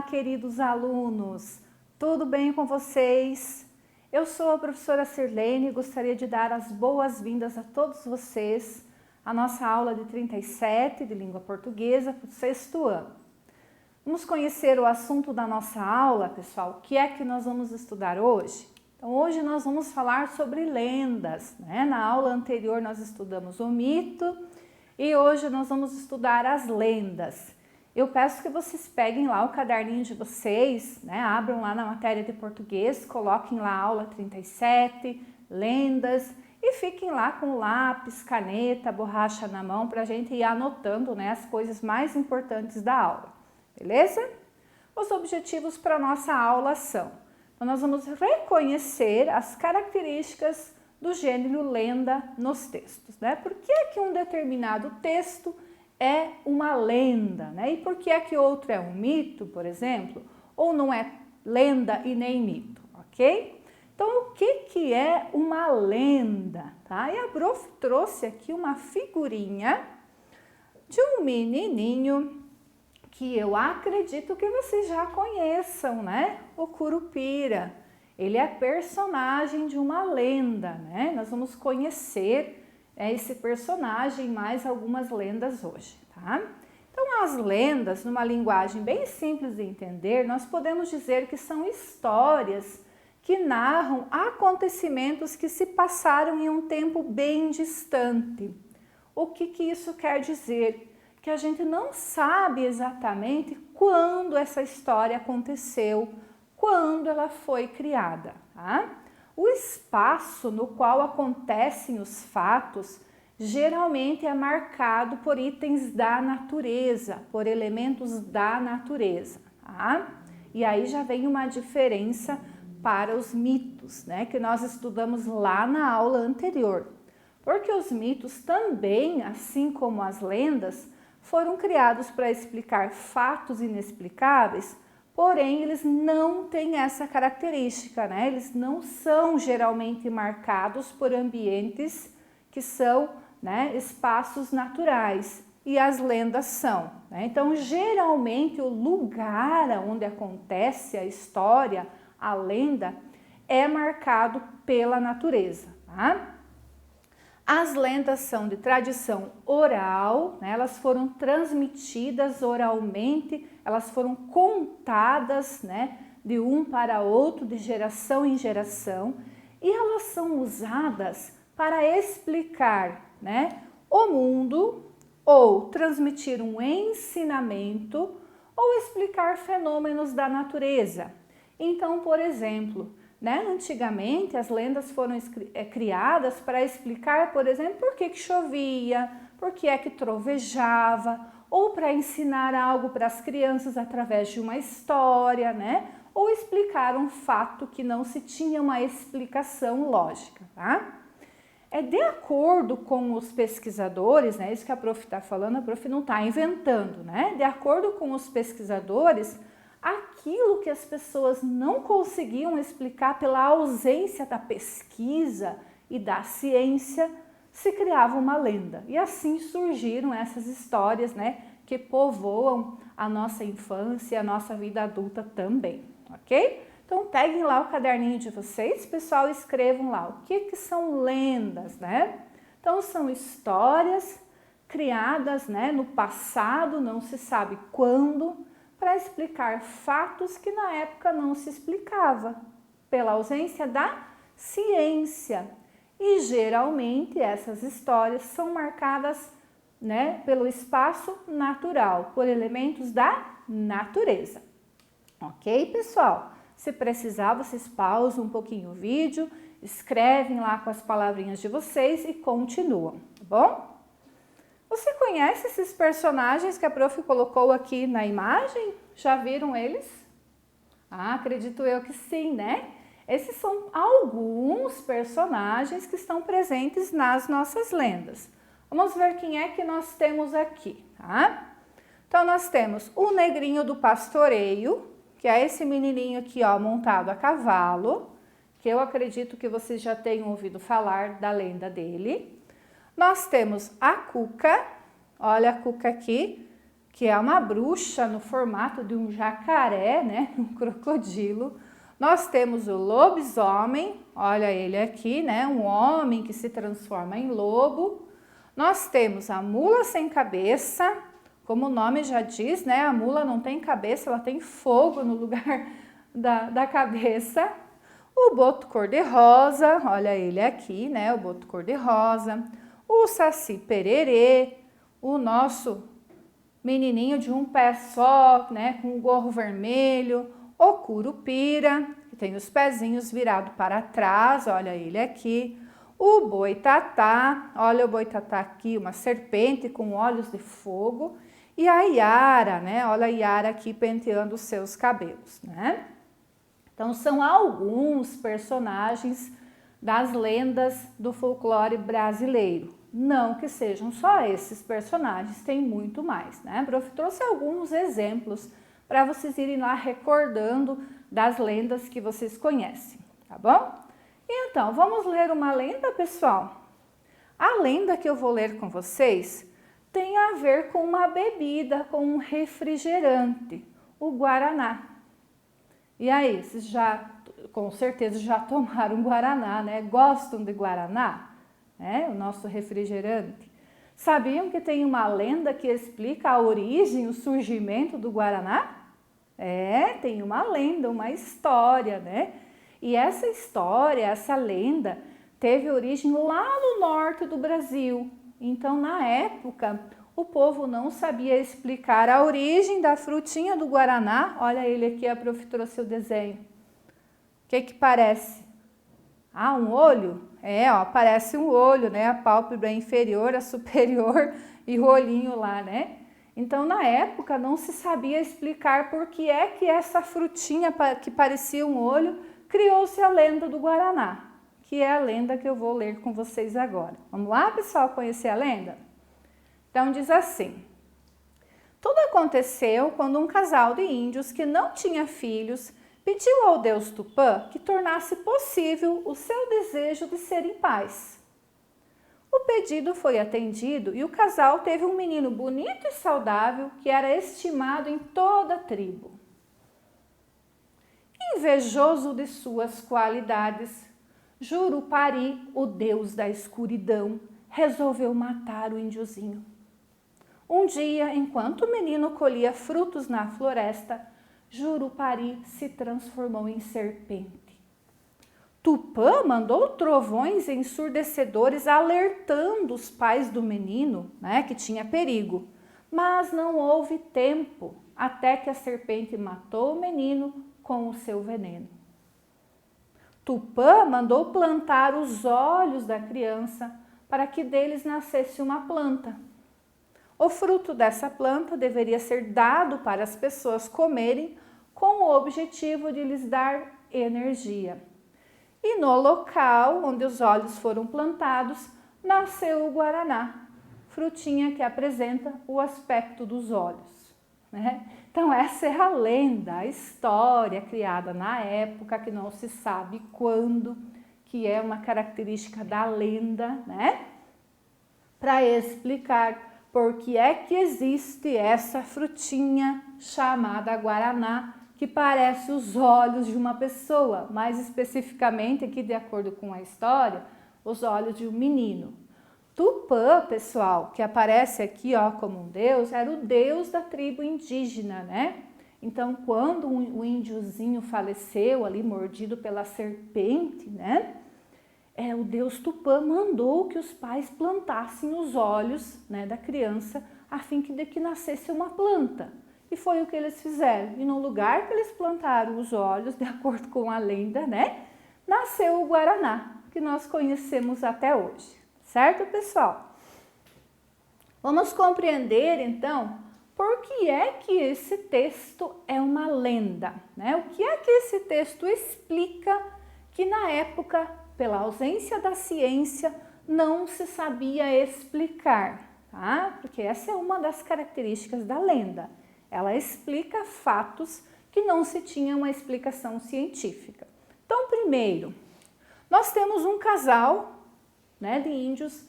queridos alunos! Tudo bem com vocês? Eu sou a professora Sirlene e gostaria de dar as boas-vindas a todos vocês à nossa aula de 37 de língua portuguesa para o sexto ano. Vamos conhecer o assunto da nossa aula, pessoal. O que é que nós vamos estudar hoje? Então, hoje nós vamos falar sobre lendas, né? Na aula anterior nós estudamos o mito e hoje nós vamos estudar as lendas. Eu peço que vocês peguem lá o caderninho de vocês, né? Abram lá na matéria de português, coloquem lá a aula 37, lendas, e fiquem lá com lápis, caneta, borracha na mão para a gente ir anotando, né, as coisas mais importantes da aula, beleza? Os objetivos para a nossa aula são: então nós vamos reconhecer as características do gênero lenda nos textos, né? Por que é que um determinado texto é uma lenda, né? E por que é que outro é um mito, por exemplo, ou não é lenda e nem mito, ok? Então, o que é uma lenda, tá? E a prof trouxe aqui uma figurinha de um menininho que eu acredito que vocês já conheçam, né? O Curupira. Ele é personagem de uma lenda, né? Nós vamos conhecer esse personagem mais algumas lendas hoje, tá? Então, as lendas, numa linguagem bem simples de entender, nós podemos dizer que são histórias que narram acontecimentos que se passaram em um tempo bem distante. O que isso quer dizer? Que a gente não sabe exatamente quando essa história aconteceu, quando ela foi criada, tá? O espaço no qual acontecem os fatos geralmente é marcado por itens da natureza, por elementos da natureza, tá? E aí já vem uma diferença para os mitos, né, que nós estudamos lá na aula anterior. Porque os mitos também, assim como as lendas, foram criados para explicar fatos inexplicáveis, porém eles não têm essa característica, né? Eles não são geralmente marcados por ambientes que são, né, espaços naturais, e as lendas são, né? Então, geralmente o lugar onde acontece a história, a lenda, é marcado pela natureza, tá? As lendas são de tradição oral, né? Elas foram transmitidas oralmente, elas foram contadas, né, de um para outro, de geração em geração, e elas são usadas para explicar, né, o mundo, ou transmitir um ensinamento, ou explicar fenômenos da natureza. Então, por exemplo, né, antigamente as lendas foram criadas para explicar, por exemplo, por que chovia, por que é que trovejava, ou para ensinar algo para as crianças através de uma história, né? Ou explicar um fato que não se tinha uma explicação lógica, tá? De acordo com os pesquisadores, né? Isso que a prof está falando, a prof não está inventando, né? De acordo com os pesquisadores, aquilo que as pessoas não conseguiam explicar pela ausência da pesquisa e da ciência, se criava uma lenda. E assim surgiram essas histórias, né, que povoam a nossa infância e a nossa vida adulta também, ok? Então, peguem lá o caderninho de vocês, pessoal, escrevam lá o que são lendas, né? Então, são histórias criadas, né, no passado, não se sabe quando, para explicar fatos que na época não se explicava, pela ausência da ciência. E geralmente essas histórias são marcadas, né, pelo espaço natural, por elementos da natureza. Ok, pessoal? Se precisar, vocês pausam um pouquinho o vídeo, escrevem lá com as palavrinhas de vocês e continuam, tá bom? Você conhece esses personagens que a prof colocou aqui na imagem? Já viram eles? Ah, acredito eu que sim, né? Esses são alguns personagens que estão presentes nas nossas lendas. Vamos ver quem é que nós temos aqui, tá? Então, nós temos o Negrinho do Pastoreio, que é esse menininho aqui, ó, montado a cavalo, que eu acredito que vocês já tenham ouvido falar da lenda dele. Nós temos a Cuca, olha a Cuca aqui, que é uma bruxa no formato de um jacaré, né? Um crocodilo. Nós temos o lobisomem, olha ele aqui, né? Um homem que se transforma em lobo. Nós temos a mula sem cabeça, como o nome já diz, né? A mula não tem cabeça, ela tem fogo no lugar da cabeça. O boto cor-de-rosa, olha ele aqui, né? O boto cor-de-rosa. O saci pererê, o nosso menininho de um pé só, né? Com o gorro vermelho. O curupira, que tem os pezinhos virados para trás, olha ele aqui. O boitatá, olha o boitatá aqui, uma serpente com olhos de fogo. E a Yara, né? Olha a Yara aqui penteando os seus cabelos, né? Então, são alguns personagens das lendas do folclore brasileiro. Não que sejam só esses personagens, tem muito mais, né? Eu trouxe alguns exemplos para vocês irem lá recordando das lendas que vocês conhecem, tá bom? Então, vamos ler uma lenda, pessoal? A lenda que eu vou ler com vocês tem a ver com uma bebida, com um refrigerante, o Guaraná. E aí, vocês com certeza já tomaram Guaraná, né? Gostam de Guaraná? O nosso refrigerante. Sabiam que tem uma lenda que explica a origem, o surgimento do Guaraná? Tem uma lenda, uma história, né? E essa história, essa lenda, teve origem lá no norte do Brasil. Então, na época, o povo não sabia explicar a origem da frutinha do Guaraná. Olha ele aqui, a prof trouxe o desenho. O que parece? Um olho? Parece um olho, né? A pálpebra inferior, a superior e o olhinho lá, né? Então, na época, não se sabia explicar por que é que essa frutinha que parecia um olho criou-se a lenda do Guaraná, que é a lenda que eu vou ler com vocês agora. Vamos lá, pessoal, conhecer a lenda? Então, diz assim: tudo aconteceu quando um casal de índios que não tinha filhos pediu ao deus Tupã que tornasse possível o seu desejo de ser em paz. O pedido foi atendido e o casal teve um menino bonito e saudável que era estimado em toda a tribo. Invejoso de suas qualidades, Jurupari, o deus da escuridão, resolveu matar o índiozinho. Um dia, enquanto o menino colhia frutos na floresta, Jurupari se transformou em serpente. Tupã mandou trovões ensurdecedores alertando os pais do menino, né, que tinha perigo. Mas não houve tempo até que a serpente matou o menino com o seu veneno. Tupã mandou plantar os olhos da criança para que deles nascesse uma planta. O fruto dessa planta deveria ser dado para as pessoas comerem com o objetivo de lhes dar energia. E no local onde os olhos foram plantados, nasceu o Guaraná, frutinha que apresenta o aspecto dos olhos, né? Então essa é a lenda, a história criada na época, que não se sabe quando, que é uma característica da lenda, né? Para explicar por que é que existe essa frutinha chamada Guaraná, que parece os olhos de uma pessoa, mais especificamente aqui de acordo com a história, os olhos de um menino. Tupã, pessoal, que aparece aqui como um deus, era o deus da tribo indígena, né? Então, quando o índiozinho faleceu ali, mordido pela serpente, né? O deus Tupã mandou que os pais plantassem os olhos, né, da criança, a fim de que nascesse uma planta. E foi o que eles fizeram. E no lugar que eles plantaram os olhos, de acordo com a lenda, né, nasceu o Guaraná, que nós conhecemos até hoje. Certo, pessoal? Vamos compreender, então, por que é que esse texto é uma lenda, né? O que é que esse texto explica que na época, pela ausência da ciência, não se sabia explicar, tá? Porque essa é uma das características da lenda. Ela explica fatos que não se tinha uma explicação científica. Então, primeiro, nós temos um casal, né, de índios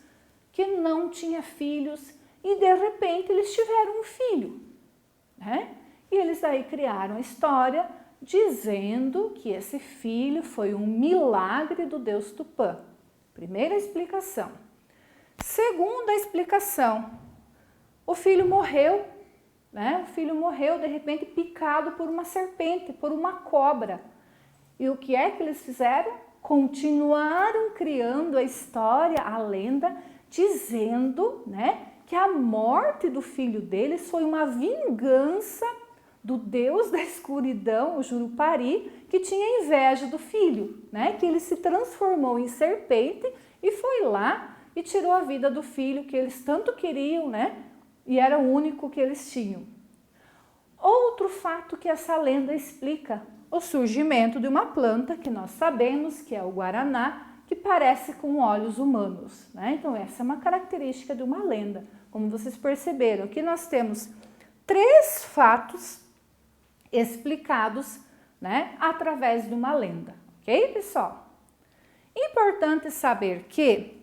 que não tinha filhos e de repente eles tiveram um filho. né? E eles aí criaram a história dizendo que esse filho foi um milagre do deus Tupã. Primeira explicação. Segunda explicação, o filho morreu, né? O filho morreu de repente picado por uma serpente, por uma cobra. E o que é que eles fizeram? Continuaram criando a história, a lenda, dizendo, né, que a morte do filho deles foi uma vingança do deus da escuridão, o Jurupari, que tinha inveja do filho, né, que ele se transformou em serpente e foi lá e tirou a vida do filho que eles tanto queriam, né, e era o único que eles tinham. Outro fato que essa lenda explica, o surgimento de uma planta que nós sabemos que é o guaraná, que parece com olhos humanos, né? Então essa é uma característica de uma lenda. Como vocês perceberam, aqui nós temos 3 fatos explicados, né, através de uma lenda, ok, pessoal? Importante saber que,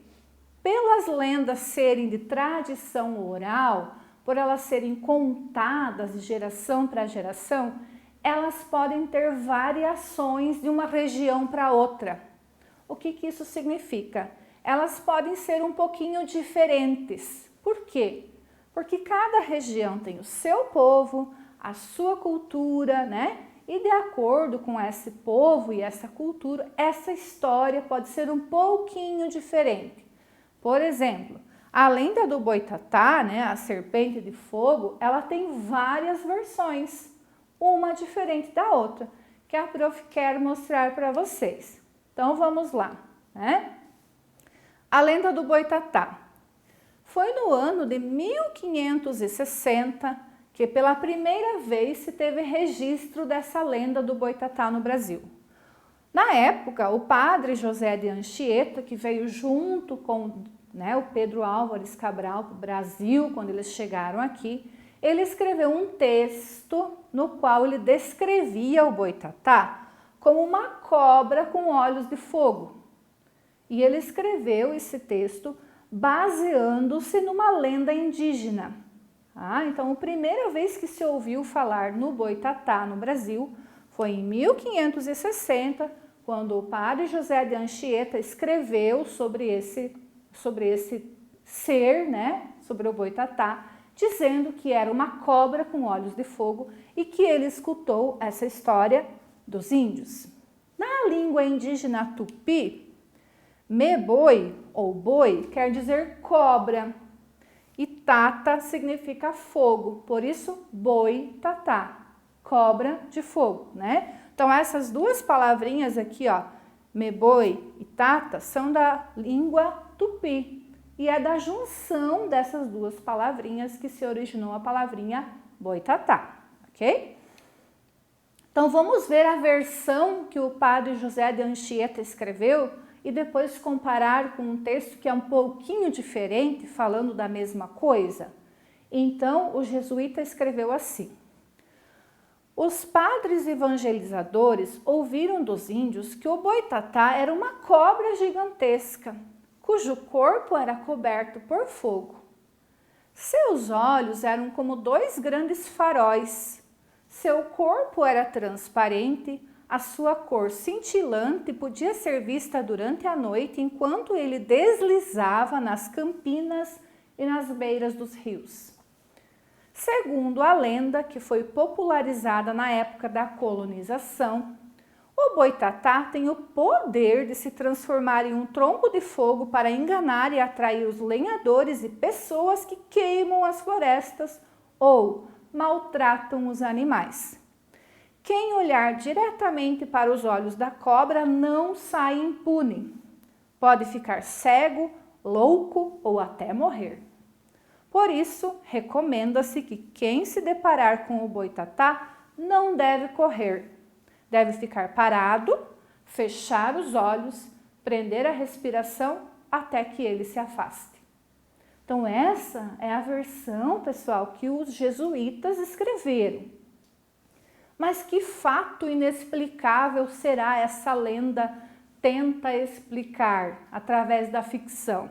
pelas lendas serem de tradição oral, por elas serem contadas de geração para geração, elas podem ter variações de uma região para outra. O que isso significa? Elas podem ser um pouquinho diferentes. Por quê? Porque cada região tem o seu povo, a sua cultura, né? E de acordo com esse povo e essa cultura, essa história pode ser um pouquinho diferente. Por exemplo, a lenda do Boitatá, né, a serpente de fogo, ela tem várias versões, uma diferente da outra, que a prof quer mostrar para vocês. Então vamos lá, né? A lenda do Boitatá. Foi no ano de 1560 que pela primeira vez se teve registro dessa lenda do Boitatá no Brasil. Na época, o padre José de Anchieta, que veio junto com, né, o Pedro Álvares Cabral para o Brasil, quando eles chegaram aqui, ele escreveu um texto no qual ele descrevia o Boitatá como uma cobra com olhos de fogo. E ele escreveu esse texto baseando-se numa lenda indígena. Então, a primeira vez que se ouviu falar no Boitatá no Brasil foi em 1560, quando o padre José de Anchieta escreveu sobre esse ser, né, sobre o Boitatá, dizendo que era uma cobra com olhos de fogo e que ele escutou essa história dos índios. Na língua indígena tupi, meboi ou boi quer dizer cobra e tata significa fogo, por isso boi-tatá, cobra de fogo, né? Então essas duas palavrinhas aqui, ó, meboi e tata, são da língua tupi e é da junção dessas duas palavrinhas que se originou a palavrinha boi-tatá, ok? Então vamos ver a versão que o padre José de Anchieta escreveu e depois comparar com um texto que é um pouquinho diferente, falando da mesma coisa. Então, o jesuíta escreveu assim: os padres evangelizadores ouviram dos índios que o Boitatá era uma cobra gigantesca, cujo corpo era coberto por fogo. Seus olhos eram como 2 grandes faróis, seu corpo era transparente, a sua cor cintilante podia ser vista durante a noite enquanto ele deslizava nas campinas e nas beiras dos rios. Segundo a lenda, que foi popularizada na época da colonização, o Boitatá tem o poder de se transformar em um tronco de fogo para enganar e atrair os lenhadores e pessoas que queimam as florestas ou maltratam os animais. Quem olhar diretamente para os olhos da cobra não sai impune. Pode ficar cego, louco ou até morrer. Por isso, recomenda-se que quem se deparar com o Boitatá não deve correr. Deve ficar parado, fechar os olhos, prender a respiração até que ele se afaste. Então essa é a versão, pessoal, que os jesuítas escreveram. Mas que fato inexplicável será essa lenda tenta explicar através da ficção?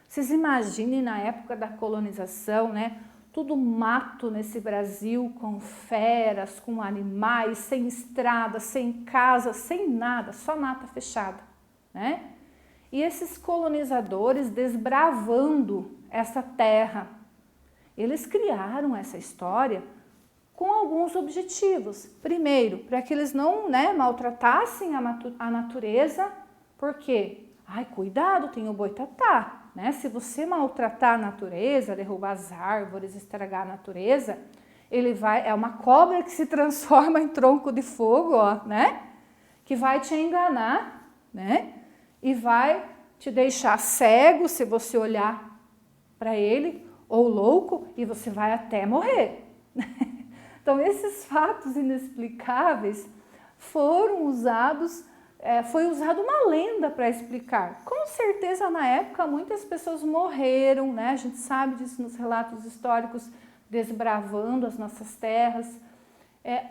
Vocês imaginem na época da colonização, né? tudo mato nesse Brasil, com feras, com animais, sem estrada, sem casa, sem nada, só mata fechada, né? E esses colonizadores desbravando essa terra, eles criaram essa história com alguns objetivos. Primeiro, para que eles não, né, maltratassem a natureza, porque, ai, cuidado, tem o boitatá. Né? Se você maltratar a natureza, derrubar as árvores, estragar a natureza, ele vai, é uma cobra que se transforma em tronco de fogo, ó, né? Que vai te enganar, né? E vai te deixar cego se você olhar para ele, ou louco, e você vai até morrer. Então, esses fatos inexplicáveis foram usados. Foi usada uma lenda para explicar. Com certeza, na época, muitas pessoas morreram, né? A gente sabe disso nos relatos históricos, desbravando as nossas terras.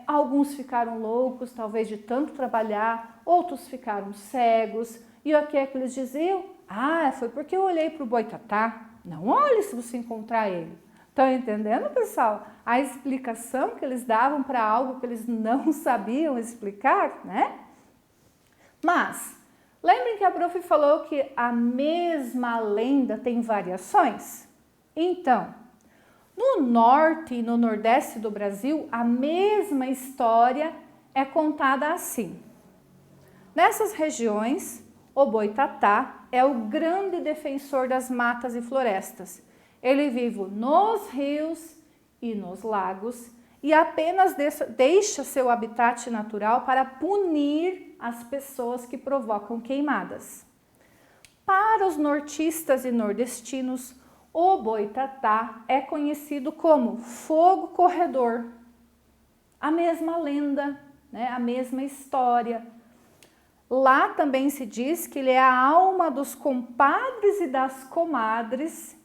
Alguns ficaram loucos, talvez de tanto trabalhar, outros ficaram cegos. E o que é que eles diziam? Ah, foi porque eu olhei para o boitatá. Não olhe se você encontrar ele. Estão entendendo, pessoal? A explicação que eles davam para algo que eles não sabiam explicar, né? Mas, lembrem que a prof falou que a mesma lenda tem variações? Então, no norte e no nordeste do Brasil, a mesma história é contada assim. Nessas regiões, o boitatá é o grande defensor das matas e florestas. Ele vive nos rios e nos lagos e apenas deixa seu habitat natural para punir as pessoas que provocam queimadas. Para os nortistas e nordestinos, o boitatá é conhecido como fogo corredor. A mesma lenda, né? A mesma história. Lá também se diz que ele é a alma dos compadres e das comadres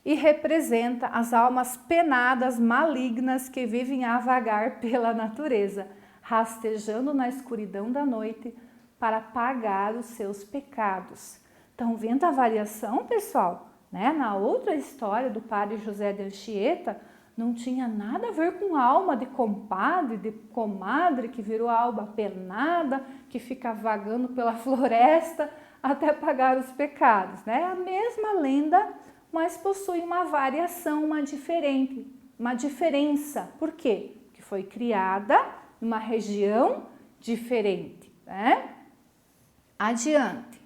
e representa as almas penadas malignas que vivem a vagar pela natureza, rastejando na escuridão da noite para pagar os seus pecados. Estão vendo a variação, pessoal? Né? Na outra história do padre José de Anchieta, não tinha nada a ver com alma de compadre, de comadre, que virou alma penada, que fica vagando pela floresta até pagar os pecados. Né? A mesma lenda, mas possui uma variação, uma diferença. Por quê? Porque foi criada em uma região diferente. Né? Adiante.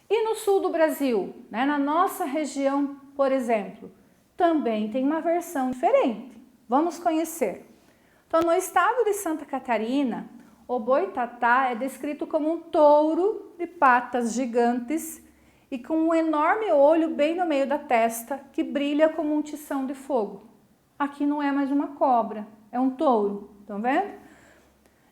E no sul do Brasil, né? Na nossa região, por exemplo, também tem uma versão diferente. Vamos conhecer. Então, no estado de Santa Catarina, o boitatá é descrito como um touro de patas gigantes e com um enorme olho bem no meio da testa que brilha como um tição de fogo. Aqui não é mais uma cobra, é um touro, estão vendo?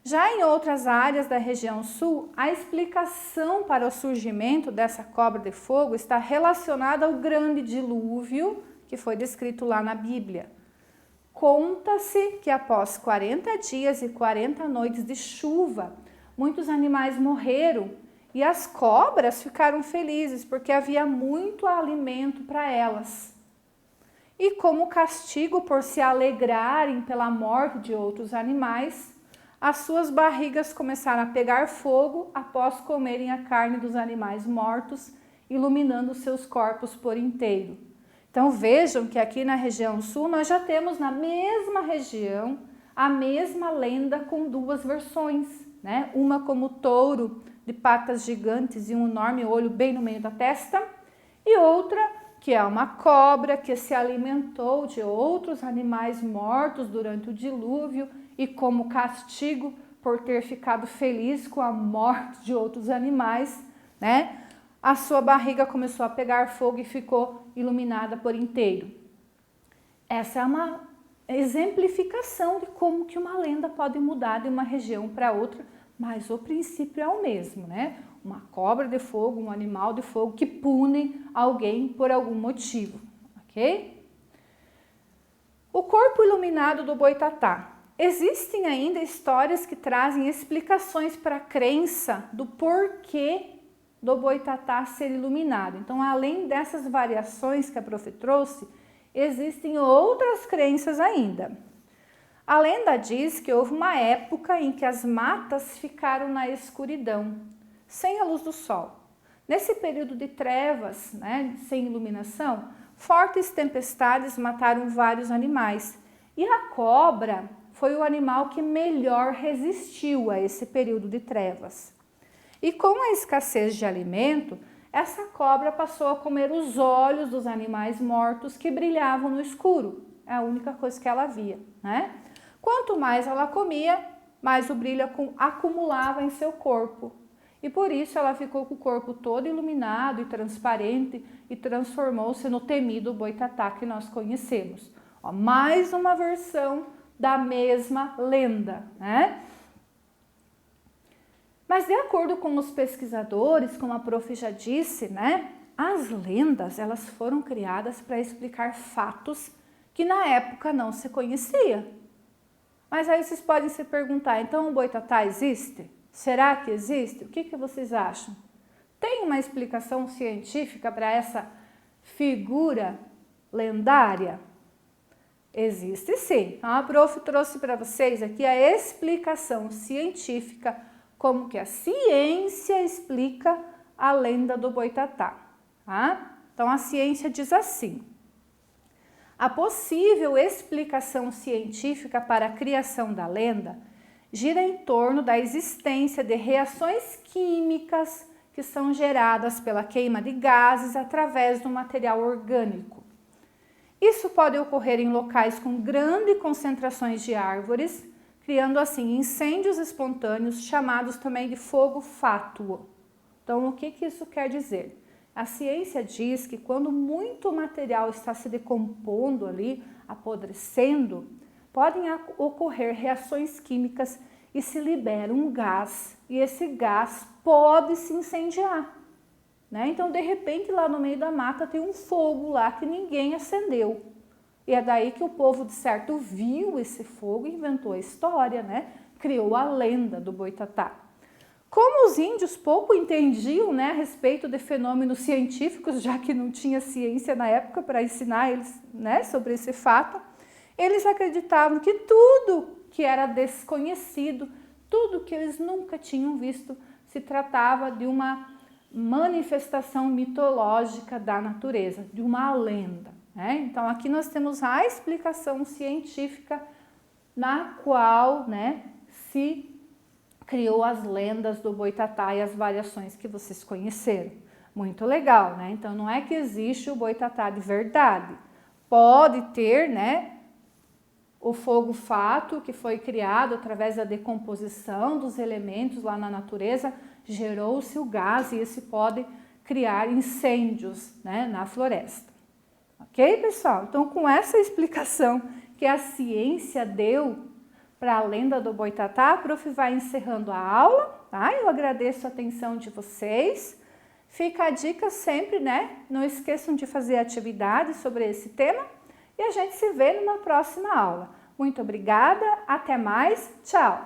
Já em outras áreas da região sul, a explicação para o surgimento dessa cobra de fogo está relacionada ao grande dilúvio que foi descrito lá na Bíblia. Conta-se que após 40 dias e 40 noites de chuva, muitos animais morreram e as cobras ficaram felizes porque havia muito alimento para elas. E como castigo por se alegrarem pela morte de outros animais, as suas barrigas começaram a pegar fogo após comerem a carne dos animais mortos, iluminando seus corpos por inteiro. Então vejam que aqui na região sul nós já temos na mesma região a mesma lenda com duas versões, né? Uma como touro de patas gigantes e um enorme olho bem no meio da testa, e outra que é uma cobra que se alimentou de outros animais mortos durante o dilúvio e como castigo por ter ficado feliz com a morte de outros animais, né? A sua barriga começou a pegar fogo e ficou iluminada por inteiro. Essa é uma exemplificação de como que uma lenda pode mudar de uma região para outra, mas o princípio é o mesmo, né? Uma cobra de fogo, um animal de fogo que pune alguém por algum motivo, ok? O corpo iluminado do boitatá. Existem ainda histórias que trazem explicações para a crença do porquê do boitatá ser iluminado. Então, além dessas variações que a prof trouxe, existem outras crenças ainda. A lenda diz que houve uma época em que as matas ficaram na escuridão, sem a luz do sol. Nesse período de trevas, né, sem iluminação, fortes tempestades mataram vários animais. E a cobra foi o animal que melhor resistiu a esse período de trevas. E com a escassez de alimento, essa cobra passou a comer os olhos dos animais mortos que brilhavam no escuro. É a única coisa que ela via, né? Quanto mais ela comia, mais o brilho acumulava em seu corpo. E por isso ela ficou com o corpo todo iluminado e transparente e transformou-se no temido boitatá que nós conhecemos. Ó, mais uma versão da mesma lenda, né? Mas de acordo com os pesquisadores, como a prof já disse, né, as lendas elas foram criadas para explicar fatos que na época não se conhecia. Mas aí vocês podem se perguntar, então o boitatá existe? Será que existe? O que vocês acham? Tem uma explicação científica para essa figura lendária? Existe sim. Então, a prof trouxe para vocês aqui a explicação científica, como que a ciência explica a lenda do boitatá. Tá? Então a ciência diz assim: a possível explicação científica para a criação da lenda gira em torno da existência de reações químicas que são geradas pela queima de gases através do material orgânico. Isso pode ocorrer em locais com grandes concentrações de árvores, criando assim incêndios espontâneos, chamados também de fogo fátuo. Então, o que isso quer dizer? A ciência diz que quando muito material está se decompondo ali, apodrecendo, podem ocorrer reações químicas e se libera um gás, e esse gás pode se incendiar, né? Então, de repente, lá no meio da mata tem um fogo lá que ninguém acendeu. E é daí que o povo, de certo, viu esse fogo e inventou a história, né? Criou a lenda do boitatá. Como os índios pouco entendiam, né, a respeito de fenômenos científicos, já que não tinha ciência na época para ensinar eles, né, sobre esse fato, eles acreditavam que tudo que era desconhecido, tudo que eles nunca tinham visto, se tratava de uma manifestação mitológica da natureza, de uma lenda, né? Então aqui nós temos a explicação científica na qual, né, se criou as lendas do boitatá e as variações que vocês conheceram. Muito legal, né? Então não é que existe o boitatá de verdade. Pode ter, né, o fogo fátuo que foi criado através da decomposição dos elementos lá na natureza, gerou-se o gás e esse pode criar incêndios, né, na floresta. Ok, pessoal? Então, com essa explicação que a ciência deu para a lenda do boitatá, a prof vai encerrando a aula, tá? Eu agradeço a atenção de vocês. Fica a dica sempre, né? Não esqueçam de fazer atividades sobre esse tema e a gente se vê numa próxima aula. Muito obrigada, até mais, tchau!